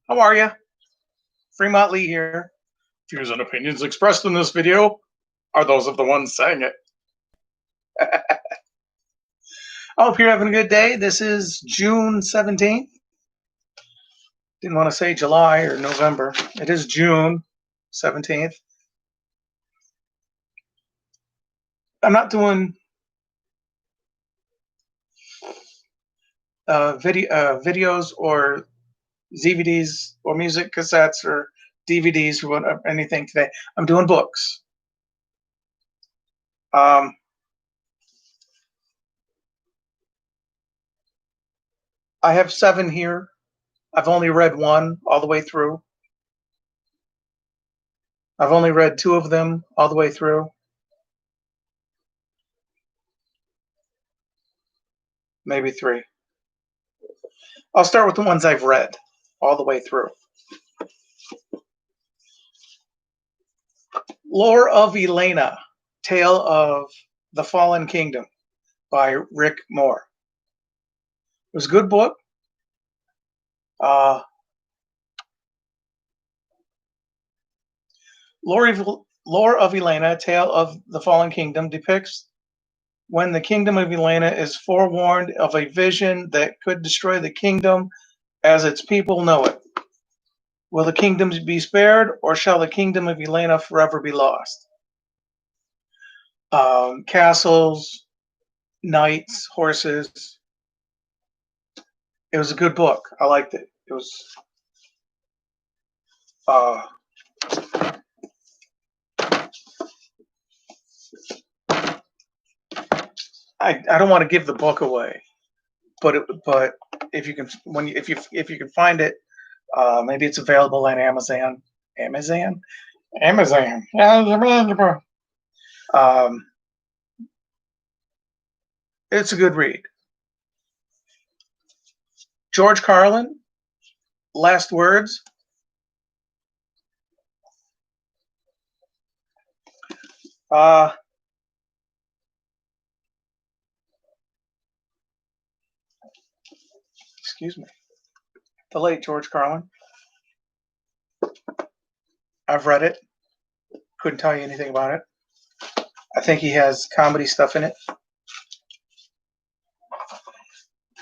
How are you? Fremont Lee here. Views and opinions expressed in this video are those of the ones saying it. I hope you're having a good day. This is June 17th. Didn't want to say July or November. It is June 17th. I'm not doing videos or DVDs or music cassettes or DVDs or anything today. I'm doing books. I have 7 here. I've only read one all the way through. I've only read 2 of them all the way through. Maybe 3. I'll start with the ones I've read all the way through. Lore of Elena, Tale of the Fallen Kingdom by Rick Moore. It was a good book. Lore of Elena, Tale of the Fallen Kingdom depicts when the kingdom of Elena is forewarned of a vision that could destroy the kingdom as its people know it. Will the kingdom be spared, or shall the kingdom of Elena forever be lost? Castles, knights, horses. It was a good book. I liked it. It was I don't want to give the book away, but if you can if you can find it, maybe it's available on Amazon. It's a good read. George Carlin, Last Words. Excuse me. The late George Carlin. I've read it. Couldn't tell you anything about it. I think he has comedy stuff in it.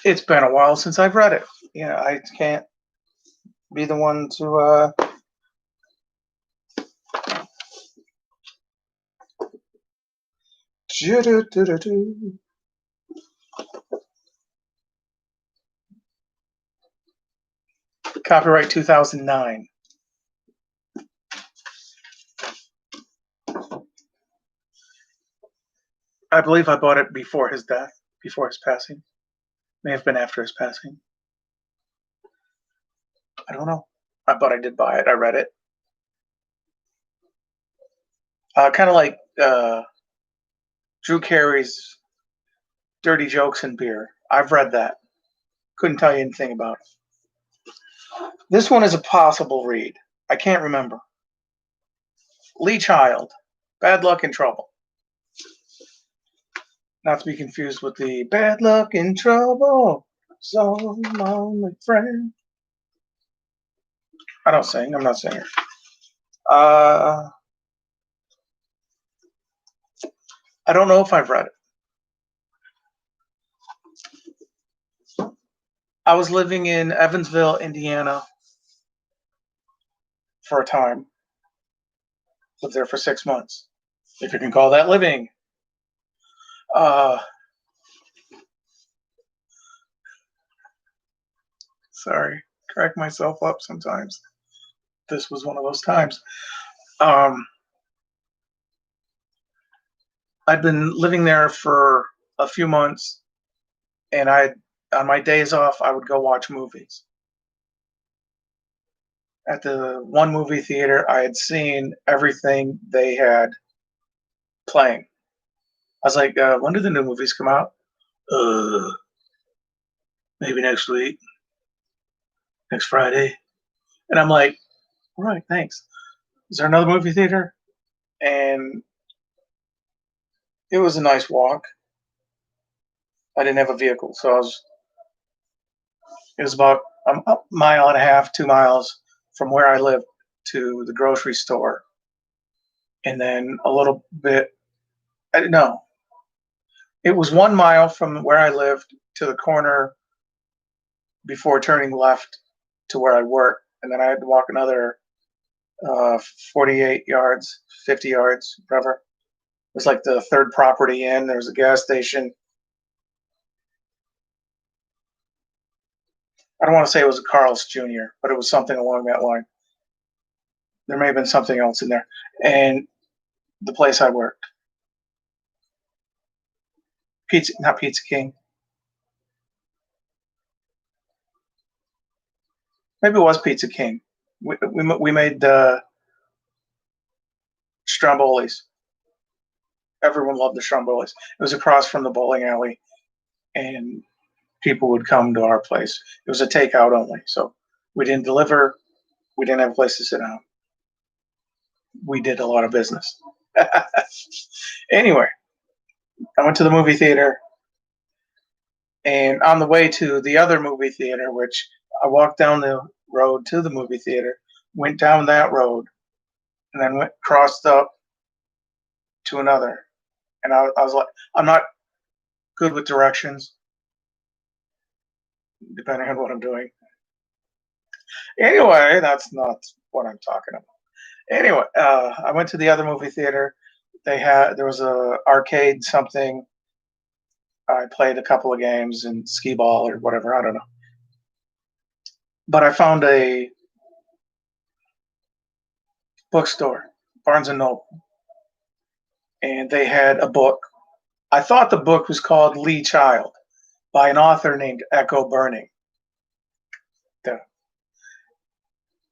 It's been a while since I've read it. You know, I can't be the one to Copyright 2009. I believe I bought it before his death, before his passing. May have been after his passing. I don't know. But I did buy it. I read it. Kind of like Drew Carey's Dirty Jokes and Beer. I've read that. Couldn't tell you anything about it. This one is a possible read. I can't remember. Lee Child, Bad Luck in Trouble. Not to be confused with the Bad Luck in Trouble, so lonely friend. I don't sing. I'm not a singer. I don't know if I've read it. I was living in Evansville, Indiana for a time. Lived there for 6 months, if you can call that living. Sorry, crack myself up sometimes. This was one of those times. I'd been living there for a few months, and on my days off, I would go watch movies. At the one movie theater, I had seen everything they had playing. I was like, when do the new movies come out? Maybe next week. Next Friday. And I'm like, all right, thanks. Is there another movie theater? And it was a nice walk. I didn't have a vehicle, so it was about a mile and a half, 2 miles from where I lived to the grocery store, and then a little bit. No, it was 1 mile from where I lived to the corner before turning left to where I work, and then I had to walk another 48 yards, 50 yards, whatever. It was like the third property in. There was a gas station. I don't want to say it was a Carl's Jr., but it was something along that line. There may have been something else in there. And the place I worked, not Pizza King. Maybe it was Pizza King. We made strombolis. Everyone loved the strombolis. It was across from the bowling alley, and people would come to our place. It was a takeout only, so we didn't deliver. We didn't have a place to sit down. We did a lot of business. Anyway, I went to the movie theater, and on the way to the other movie theater, which I walked down the road to the movie theater, went down that road, and then crossed up to another. And I was like, I'm not good with directions, depending on what I'm doing. Anyway, that's not what I'm talking about. Anyway, I went to the other movie theater. There was a arcade something. I played a couple of games and skee ball or whatever. I don't know. But I found a bookstore, Barnes and Noble, and they had a book. I thought the book was called Lee Child by an author named Echo Burning.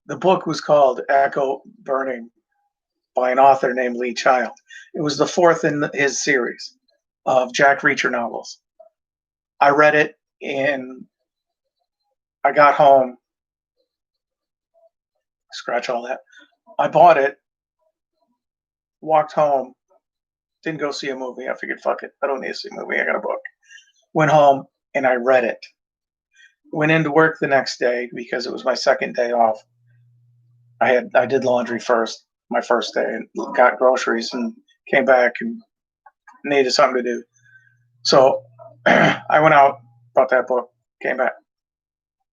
The book was called Echo Burning by an author named Lee Child. It was the fourth in his series of Jack Reacher novels. I read it and I got home. Scratch all that. I bought it, walked home, didn't go see a movie. I figured, fuck it. I don't need to see a movie. I got a book. Went home and I read it. Went into work the next day because it was my second day off. I did laundry first, my first day, and got groceries and came back and needed something to do. So I went out, bought that book, came back.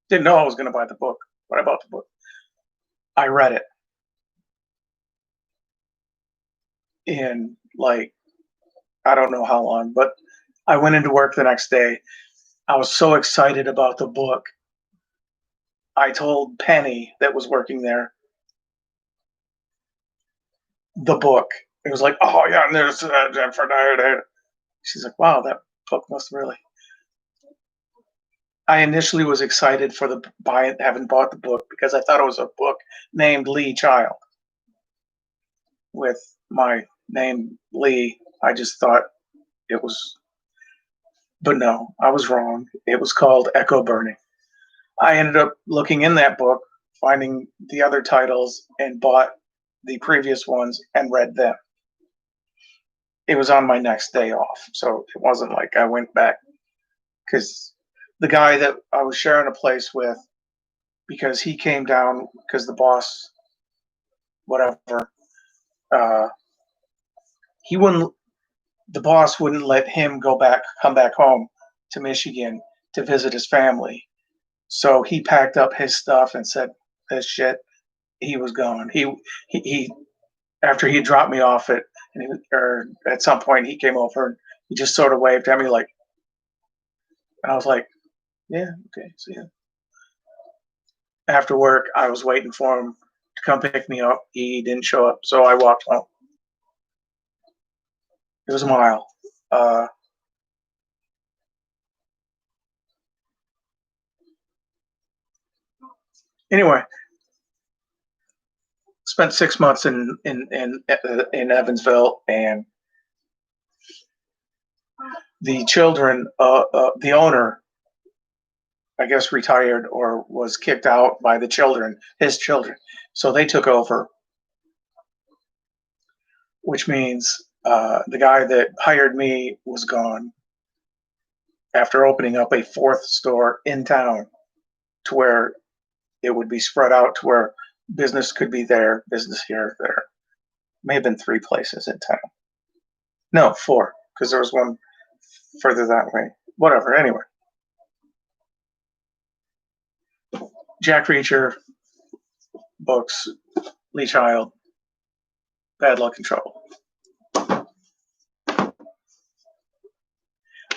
Didn't know I was going to buy the book, but I bought the book. I read it in like, I don't know how long, but I went into work the next day. I was so excited about the book. I told Penny that was working there the book. It was like, oh yeah, and there's Jennifer Dyer. She's like, wow, that book must really. I initially was excited for the buy it, having bought the book because I thought it was a book named Lee Child. With my name Lee, I just thought it was, but no, I was wrong. It was called Echo Burning. I ended up looking in that book, finding the other titles, and bought the previous ones and read them. It was on my next day off, so it wasn't like I went back because the guy that I was sharing a place with, because he came down because the boss, whatever, he wouldn't. The boss wouldn't let him come back home to Michigan to visit his family. So he packed up his stuff and said, "This shit." He was gone. He after he dropped me off or at some point he came over and he just sort of waved at me like, and I was like, yeah, okay, see ya. After work, I was waiting for him to come pick me up. He didn't show up, so I walked home. It was a mile. Anyway, spent 6 months in Evansville, and the children, the owner, I guess, retired or was kicked out by the children, his children. So they took over, which means the guy that hired me was gone after opening up a fourth store in town to where it would be spread out to where business could be there, business here, there. May have been 3 places in town. No, 4, because there was one further that way. Whatever, anyway. Jack Reacher, books, Lee Child, Bad Luck and Trouble.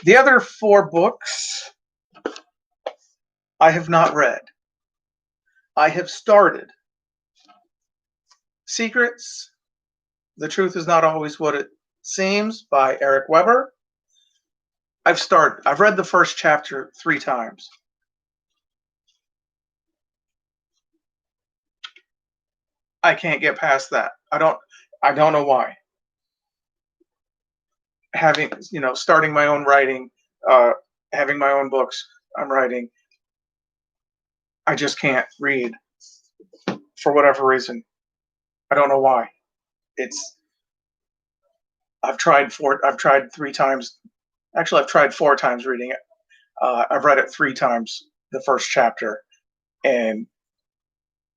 The other 4 books I have not read. I have started Secrets, The Truth is Not Always What It Seems by Eric Weber. I've read the first chapter 3 times. I can't get past that. I don't know why. Having, starting my own writing, having my own books I'm writing, I just can't read for whatever reason. I don't know why. I've tried 3 times. Actually, I've tried 4 times reading it. I've read it 3 times, the first chapter, and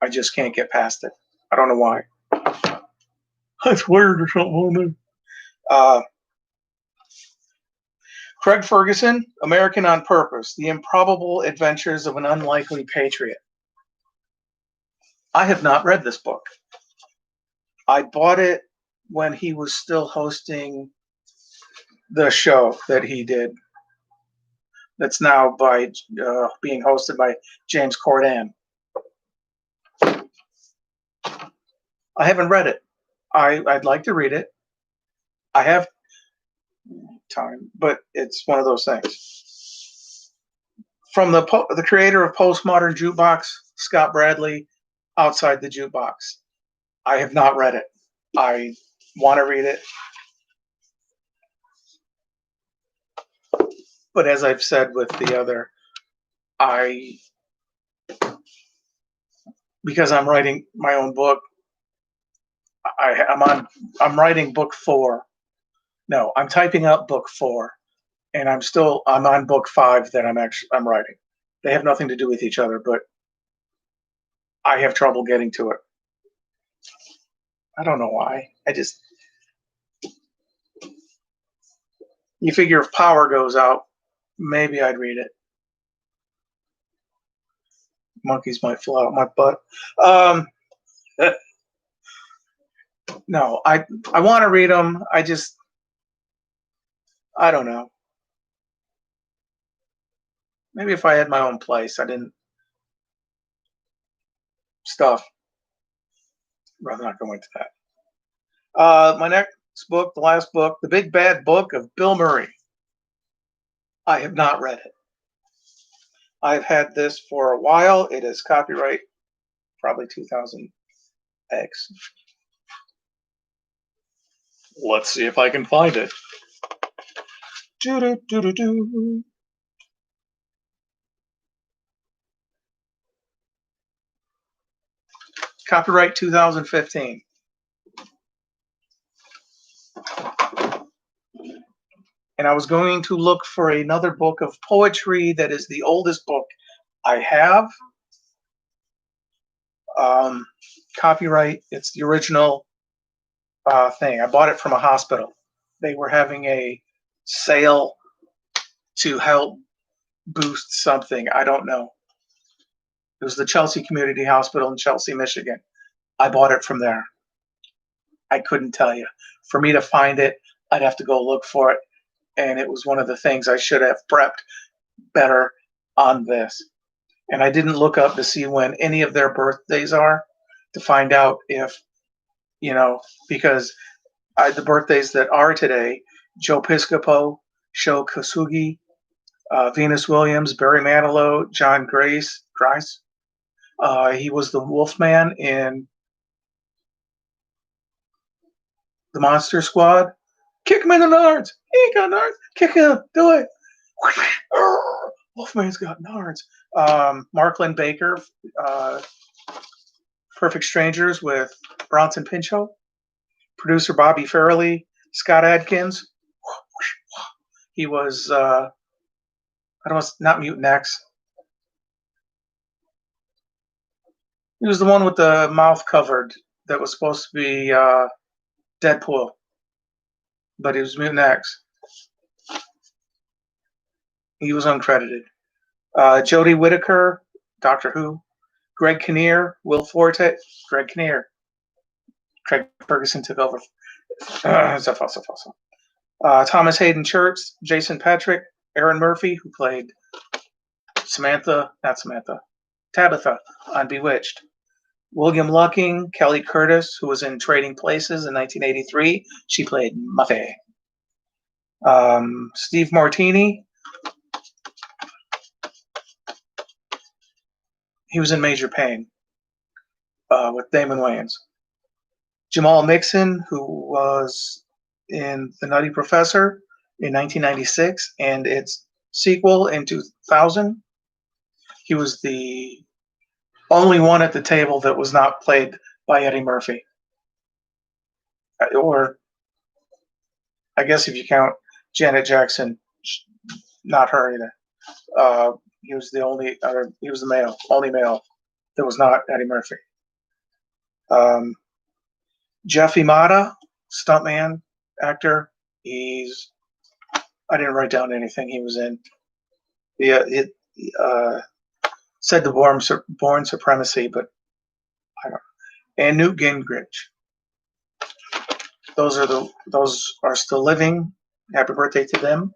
I just can't get past it. I don't know why. That's weird or something. Craig Ferguson, American on Purpose, The Improbable Adventures of an Unlikely Patriot. I have not read this book. I bought it when he was still hosting the show that he did. That's now being hosted by James Corden. I haven't read it. I'd like to read it. I have time, but it's one of those things. From the creator of Postmodern Jukebox, Scott Bradley, Outside the Jukebox. I have not read it. I want to read it. But as I've said with the other, because I'm writing my own book, I'm writing book 4. No, I'm typing up book 4, and I'm on book 5 that I'm writing. They have nothing to do with each other, but I have trouble getting to it. I don't know why. You figure if power goes out, maybe I'd read it. Monkeys might fly out my butt. No, I want to read them. I don't know. Maybe if I had my own place, I didn't stuff. Rather not go into that. My next book, the last book, The Big Bad Book of Bill Murray. I have not read it. I've had this for a while. It is copyright, probably 2000X. Let's see if I can find it. Do-do-do-do-do. Copyright 2015. And I was going to look for another book of poetry that is the oldest book I have. Copyright, it's the original thing. I bought it from a hospital. They were having a sale to help boost something. I don't know. It was the Chelsea Community Hospital in Chelsea, Michigan. I bought it from there. I couldn't tell you. For me to find it, I'd have to go look for it. And it was one of the things I should have prepped better on this. And I didn't look up to see when any of their birthdays are to find out if, because the birthdays that are today, Joe Piscopo, Sho Kosugi, Venus Williams, Barry Manilow, John Grice. He was the Wolfman in the Monster Squad. Kick him in the nards. He ain't got nards. Kick him. Do it. Wolfman's got nards. Marklin Baker, Perfect Strangers with Bronson Pinchot. Producer Bobby Farrelly, Scott Adkins. He was, not Mutant X. He was the one with the mouth covered that was supposed to be Deadpool, but he was Mutant X. He was uncredited. Jodie Whittaker, Doctor Who. Greg Kinnear, Will Forte. Greg Kinnear. Craig Ferguson took over. That's awesome. Thomas Hayden Church, Jason Patrick, Aaron Murphy, who played Tabitha on Bewitched. William Lucking, Kelly Curtis, who was in Trading Places in 1983. She played Muffy. Steve Martini. He was in Major Pain with Damon Wayans. Jamal Mixon, who was in The Nutty Professor in 1996 and its sequel in 2000. He was the only one at the table that was not played by Eddie Murphy. Or, I guess if you count Janet Jackson, not her either. He was the only other, he was the only male that was not Eddie Murphy. Jeff Imada, stuntman, actor. I didn't write down anything he was in. Yeah, it said the Born Supremacy, but I don't know. And Newt Gingrich. Those are still living. Happy birthday to them.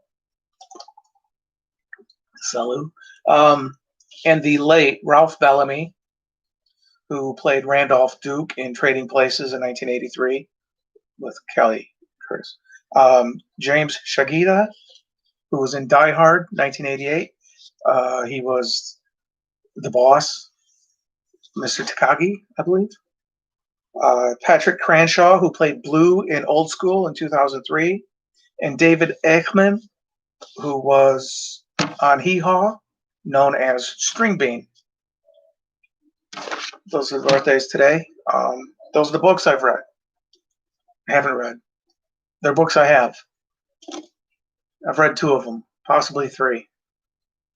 Salut. And the late Ralph Bellamy, who played Randolph Duke in Trading Places in 1983 with Kelly Curtis. James Shagida, who was in Die Hard 1988. He was the boss, Mr. Takagi, I believe. Patrick Cranshaw, who played Blue in Old School in 2003. And David Eichmann, who was on Hee Haw, known as String Bean. Those are the birthdays today. Those are the books I've read. I haven't read. They're books I have. I've read 2 of them, possibly 3.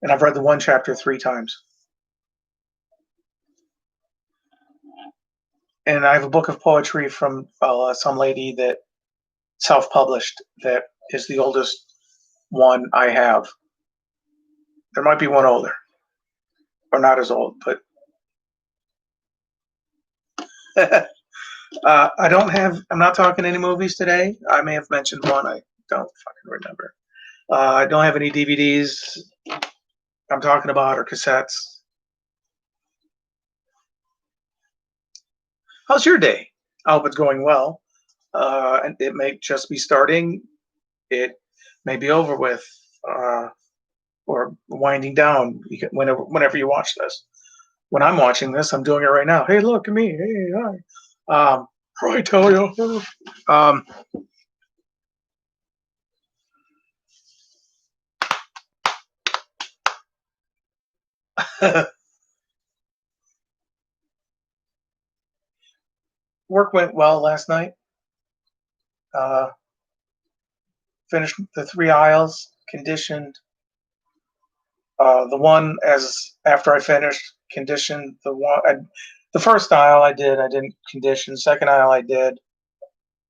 And I've read the 1 chapter 3 times. And I have a book of poetry from some lady that self-published that is the oldest one I have. There might be one older, or not as old, but I'm not talking any movies today. I may have mentioned one. I don't fucking remember. I don't have any DVDs I'm talking about or cassettes. How's your day? I hope it's going well. And it may just be starting. It may be over with, or winding down whenever you watch this. When I'm watching this, I'm doing it right now. Hey, look at me. Hey, hi. I tell you. Work went well last night. Finished the 3 aisles, conditioned. The one after I finished, conditioned the first aisle I didn't condition. Second aisle I did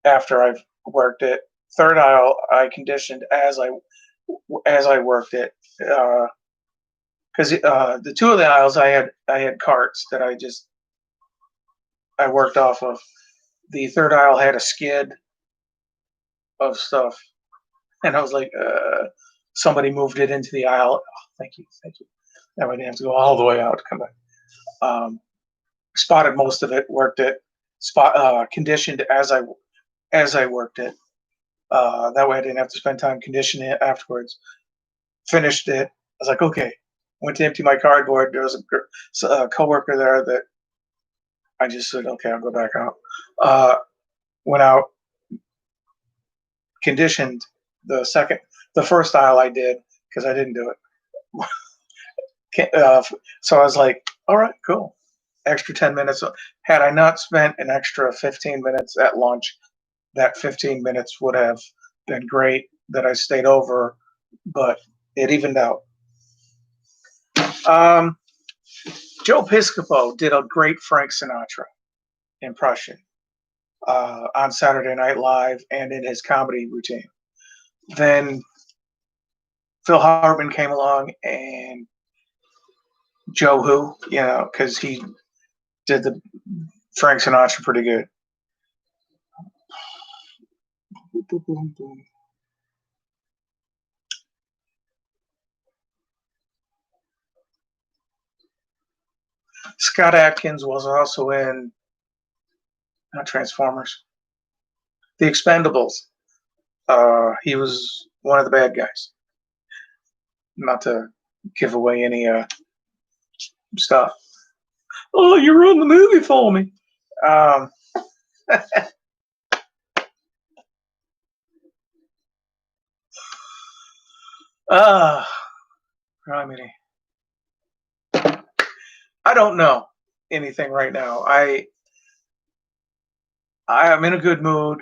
after I've worked it. Third aisle I conditioned as I worked it. Because the 2 of the aisles I had carts that I worked off of. The third aisle had a skid of stuff, and I was like, somebody moved it into the aisle. Oh, thank you. That way I didn't have to go all the way out to come back. Spotted most of it, worked it, conditioned as I worked it. That way I didn't have to spend time conditioning it afterwards. Finished it. I was like, okay. Went to empty my cardboard. There was a coworker there that I just said, okay, I'll go back out. Went out, conditioned the first aisle I did because I didn't do it. So I was like, all right, cool. Extra 10 minutes. Had I not spent an extra 15 minutes at lunch, that 15 minutes would have been great that I stayed over, but it evened out. Joe Piscopo did a great Frank Sinatra impression on Saturday Night Live and in his comedy routine. Then Phil Hartman came along and Joe Who, because he did the Frank Sinatra pretty good. Scott Adkins was also in not Transformers, The Expendables. He was one of the bad guys. Not to give away any stuff. Oh, you ruined the movie for me. Criminy. I don't know anything right now. I am in a good mood.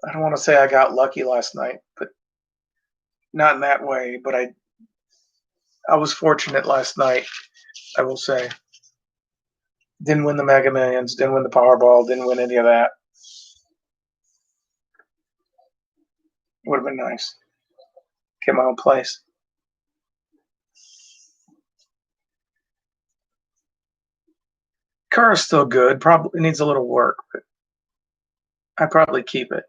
I don't want to say I got lucky last night, but not in that way. But I was fortunate last night, I will say. Didn't win the Mega Millions, didn't win the Powerball, didn't win any of that. Would have been nice. Get my own place. Car is still good. Probably needs a little work, but I'd probably keep it.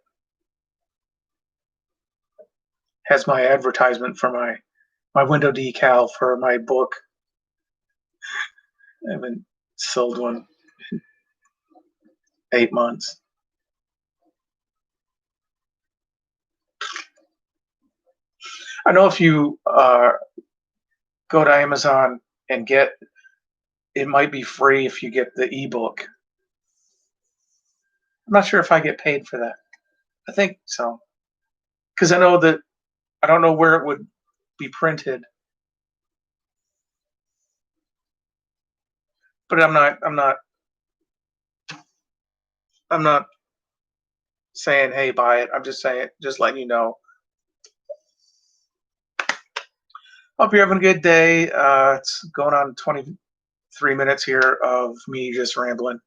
Has my advertisement for my window decal for my book. I haven't sold one in 8 months. I know if you go to Amazon and it might be free if you get the ebook. I'm not sure if I get paid for that. I think so. Because I know that I don't know where it would be printed. But I'm not saying, hey, buy it. I'm just saying, just letting you know. Hope you're having a good day. It's going on 23 minutes here of me just rambling.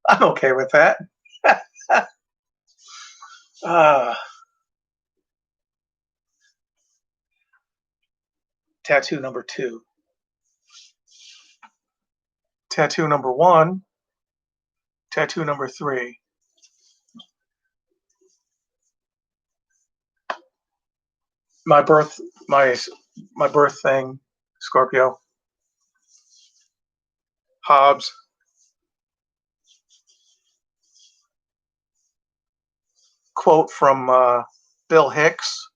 I'm okay with that. Tattoo number 2. Tattoo number 1. Tattoo number 3. My birth thing, Scorpio. Hobbs. Quote from Bill Hicks,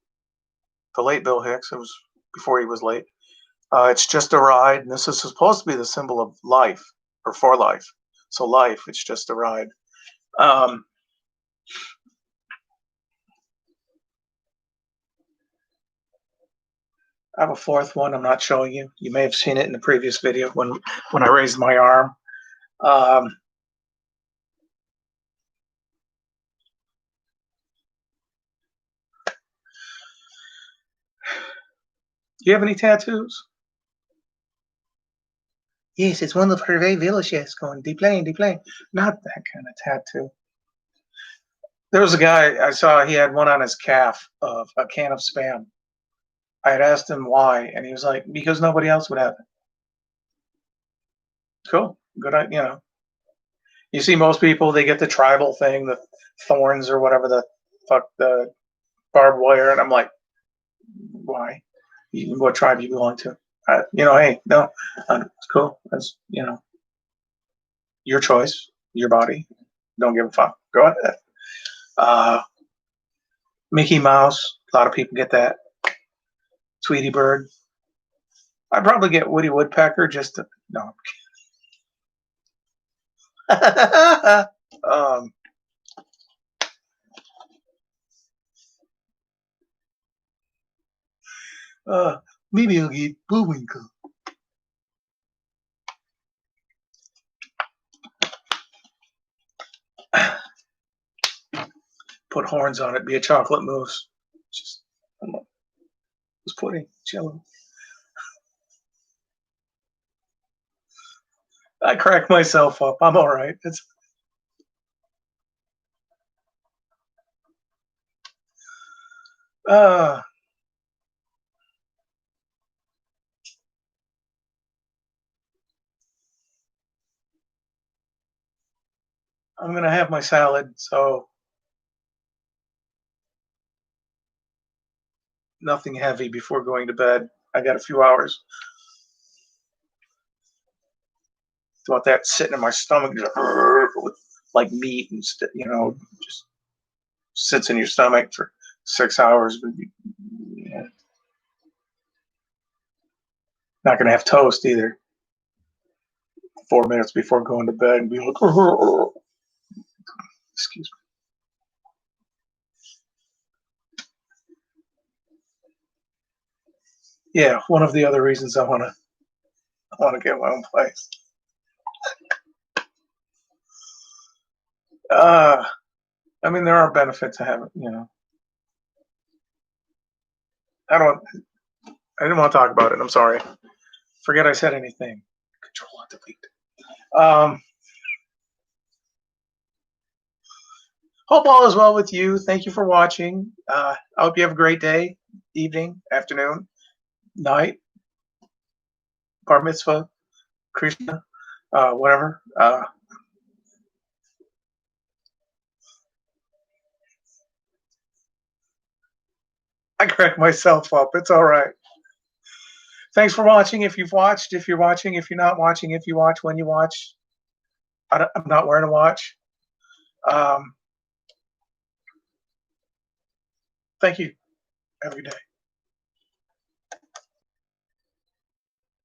the late Bill Hicks. It was before he was late. It's just a ride, and this is supposed to be the symbol of life, or for life. So life, it's just a ride. I have a 4th one I'm not showing you. You may have seen it in the previous video when I raised my arm. Do you have any tattoos? Yes, it's one of Hervé Villachez going, deplane. Not that kind of tattoo. There was a guy I saw, he had one on his calf of a can of Spam. I had asked him why, and he was like, because nobody else would have it. Cool. Good, You see most people, they get the tribal thing, the thorns or whatever the fuck, the barbed wire, and I'm like, why? What tribe you belong to? Hey, no, it's cool. That's, your choice, your body. Don't give a fuck. Go ahead. Mickey Mouse, a lot of people get that. Tweety Bird. I'd probably get Woody Woodpecker just to, no. Maybe I'll get Bullwinkle. Put horns on it, be a chocolate mousse. Just was pudding, Jello. I cracked myself up. I'm all right. It's uh I'm gonna have my salad, so nothing heavy before going to bed. I got a few hours. Don't want that sitting in my stomach just with like meat and just sits in your stomach for 6 hours. Yeah, not gonna have toast either. 4 minutes before going to bed and be like, excuse me. Yeah, one of the other reasons I wanna get my own place. Uh, I mean, there are benefits to having. I don't. I didn't want to talk about it. I'm sorry. Forget I said anything. Control Alt Delete. Hope all is well with you. Thank you for watching. I hope you have a great day, evening, afternoon, night, bar mitzvah, Krishna, whatever. I crack myself up. It's all right. Thanks for watching. If you've watched, if you're watching, if you're not watching, if you watch, when you watch, I'm not wearing a watch. Um, Thank you. Have a good day.